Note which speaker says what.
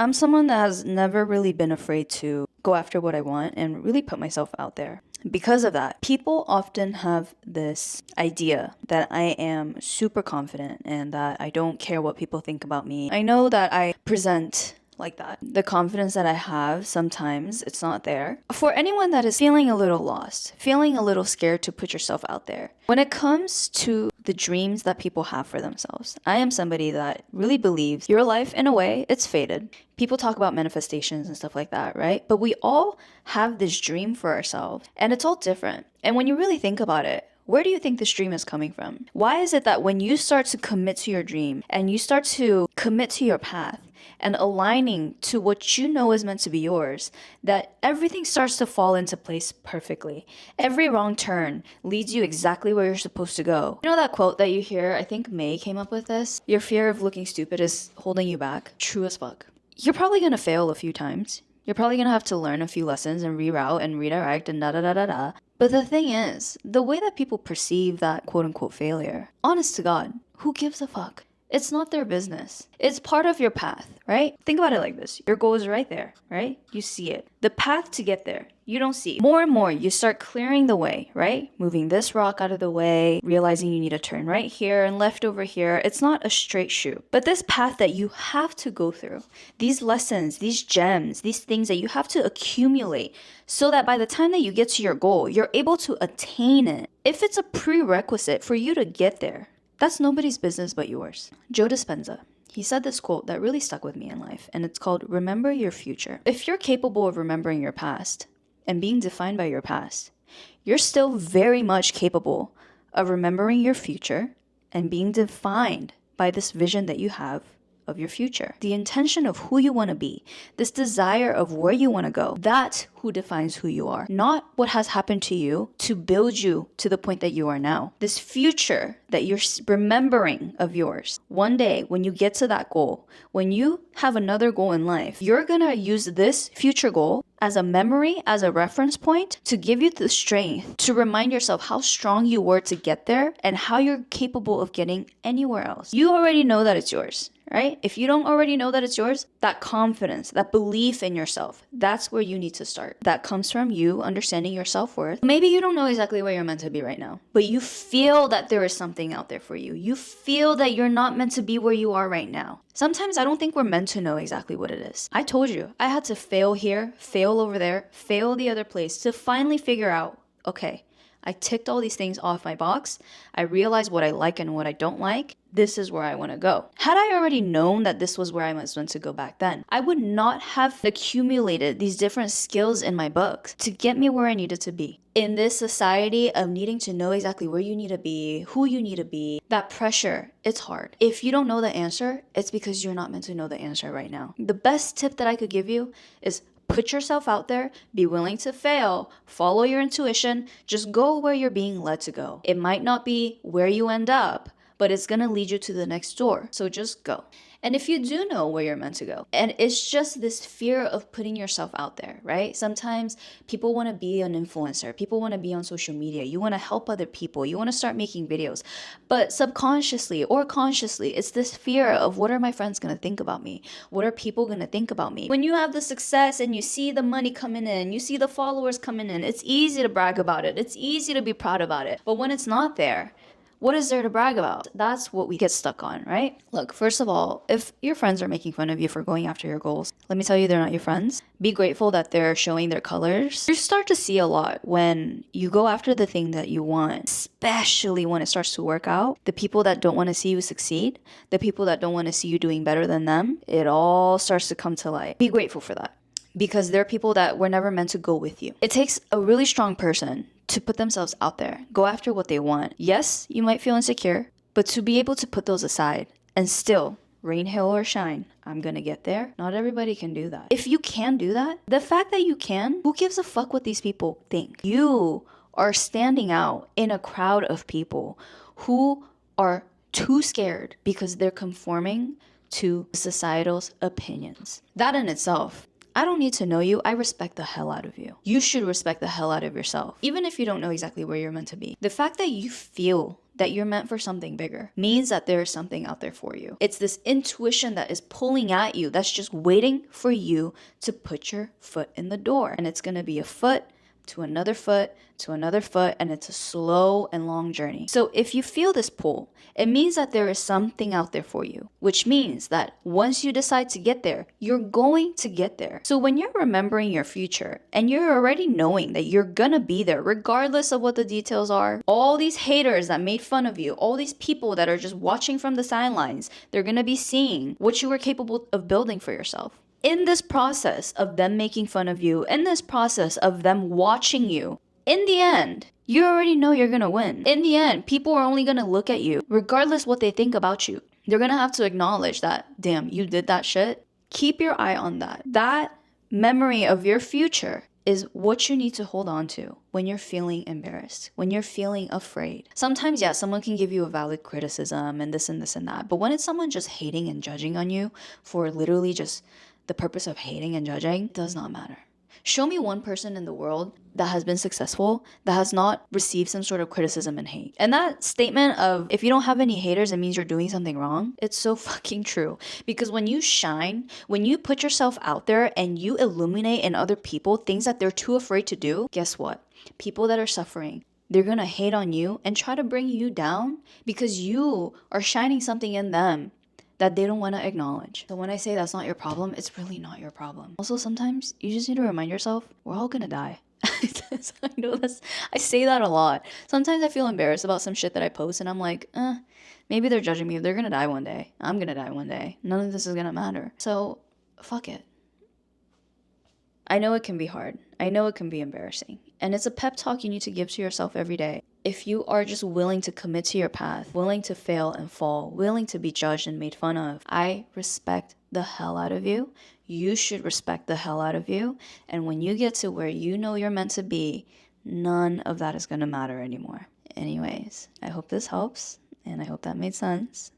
Speaker 1: I'm someone that has never really been afraid to go after what I want and really put myself out there. Because of that, people often have this idea that I am super confident and that I don't care what people think about me. I know that I present like that. The confidence that I have, sometimes it's not there. For anyone that is feeling a little lost, feeling a little scared to put yourself out there, when it comes to the dreams that people have for themselves, I am somebody that really believes your life, in a way, it's fated. People talk about manifestations and stuff like that, right? But we all have this dream for ourselves, and it's all different. And when you really think about it, where do you think this dream is coming from? Why is it that when you start to commit to your dream and you start to commit to your path and aligning to what you know is meant to be yours, that everything starts to fall into place perfectly? Every wrong turn leads you exactly where you're supposed to go. You know that quote that you hear? I think May came up with this. Your fear of looking stupid is holding you back. True as fuck. You're probably gonna fail a few times. You're probably gonna have to learn a few lessons and reroute and redirect and da-da-da-da-da. But the thing is, the way that people perceive that quote-unquote failure, honest to God, who gives a fuck? It's not their business. It's part of your path, right? Think about it like this. Your goal is right there, right? You see it. The path to get there, you don't see. More and more, you start clearing the way, right? Moving this rock out of the way, realizing you need to turn right here and left over here. It's not a straight shoot. But this path that you have to go through, these lessons, these gems, these things that you have to accumulate so that by the time that you get to your goal, you're able to attain it. If it's a prerequisite for you to get there, that's nobody's business but yours. Joe Dispenza, he said this quote that really stuck with me in life, and it's called, remember your future. If you're capable of remembering your past and being defined by your past, you're still very much capable of remembering your future and being defined by this vision that you have of your future. The intention of who you want to be, this desire of where you want to go, that's who defines who you are. Not what has happened to you to build you to the point that you are now. This future that you're remembering of yours. One day, when you get to that goal, when you have another goal in life, you're gonna use this future goal as a memory, as a reference point to give you the strength to remind yourself how strong you were to get there and how you're capable of getting anywhere else. You already know that it's yours, right? If you don't already know that it's yours, that confidence, that belief in yourself, that's where you need to start. That comes from you understanding your self-worth. Maybe you don't know exactly where you're meant to be right now, but you feel that there is something out there for you. You feel that you're not meant to be where you are right now. Sometimes I don't think we're meant to know exactly what it is. I told you, I had to fail here, fail over there, fail the other place to finally figure out, okay, I ticked all these things off my box. I realized what I like and what I don't like. This is where I want to go. Had I already known that this was where I was meant to go back then, I would not have accumulated these different skills in my books to get me where I needed to be. In this society of needing to know exactly where you need to be, who you need to be, that pressure, it's hard. If you don't know the answer, it's because you're not meant to know the answer right now. The best tip that I could give you is put yourself out there, be willing to fail, follow your intuition, just go where you're being led to go. It might not be where you end up, but it's gonna lead you to the next door. So just go. And if you do know where you're meant to go, and it's just this fear of putting yourself out there, right? Sometimes people want to be an influencer. People want to be on social media. You want to help other people. You want to start making videos. But subconsciously or consciously, it's this fear of what are my friends going to think about me? What are people going to think about me? When you have the success and you see the money coming in, you see the followers coming in, it's easy to brag about it. It's easy to be proud about it. But when it's not there, what is there to brag about? That's what we get stuck on, right? Look, first of all, if your friends are making fun of you for going after your goals, let me tell you, they're not your friends. Be grateful that they're showing their colors. You start to see a lot when you go after the thing that you want, especially when it starts to work out. The people that don't want to see you succeed, the people that don't want to see you doing better than them, it all starts to come to light. Be grateful for that, because they're people that were never meant to go with you. It takes a really strong person to put themselves out there, go after what they want. Yes, you might feel insecure, but to be able to put those aside and still, rain, hail, or shine, I'm gonna get there. Not everybody can do that. If you can do that, the fact that you can, who gives a fuck what these people think? You are standing out in a crowd of people who are too scared because they're conforming to societal's opinions. That in itself, I don't need to know you. I respect the hell out of you. You should respect the hell out of yourself, even if you don't know exactly where you're meant to be. The fact that you feel that you're meant for something bigger. Means that there is something out there for you. It's this intuition that is pulling at you, that's just waiting for you to put your foot in the door. And it's gonna be a foot to another foot to another foot, and it's a slow and long journey. So if you feel this pull, it means that there is something out there for you, which means that once you decide to get there, you're going to get there. So when you're remembering your future and you're already knowing that you're gonna be there regardless of what the details are, all these haters that made fun of you, all these people that are just watching from the sidelines, they're gonna be seeing what you were capable of building for yourself. In this process of them making fun of you, in this process of them watching you, in the end, you already know you're gonna win. In the end, people are only gonna look at you, regardless what they think about you. They're gonna have to acknowledge that, damn, you did that shit. Keep your eye on that. That memory of your future is what you need to hold on to when you're feeling embarrassed, when you're feeling afraid. Sometimes, yeah, someone can give you a valid criticism and this and this and that, but when it's someone just hating and judging on you for literally just the purpose of hating and judging, does not matter. Show me one person in the world that has been successful that has not received some sort of criticism and hate. And that statement of, if you don't have any haters, it means you're doing something wrong, it's so fucking true. Because when you shine, when you put yourself out there and you illuminate in other people things that they're too afraid to do, guess what? People that are suffering, they're gonna hate on you and try to bring you down because you are shining something in them that they don't want to acknowledge. So when I say that's not your problem, it's really not your problem. Also, sometimes you just need to remind yourself, we're all gonna die. I say that a lot. Sometimes I feel embarrassed about some shit that I post and I'm like, maybe they're judging me. They're gonna die one day. I'm gonna die one day. None of this is gonna matter. So, fuck it. I know it can be hard. I know it can be embarrassing. And it's a pep talk you need to give to yourself every day. If you are just willing to commit to your path, willing to fail and fall, willing to be judged and made fun of, I respect the hell out of you. You should respect the hell out of you. And when you get to where you know you're meant to be, none of that is going to matter anymore. Anyways, I hope this helps, and I hope that made sense.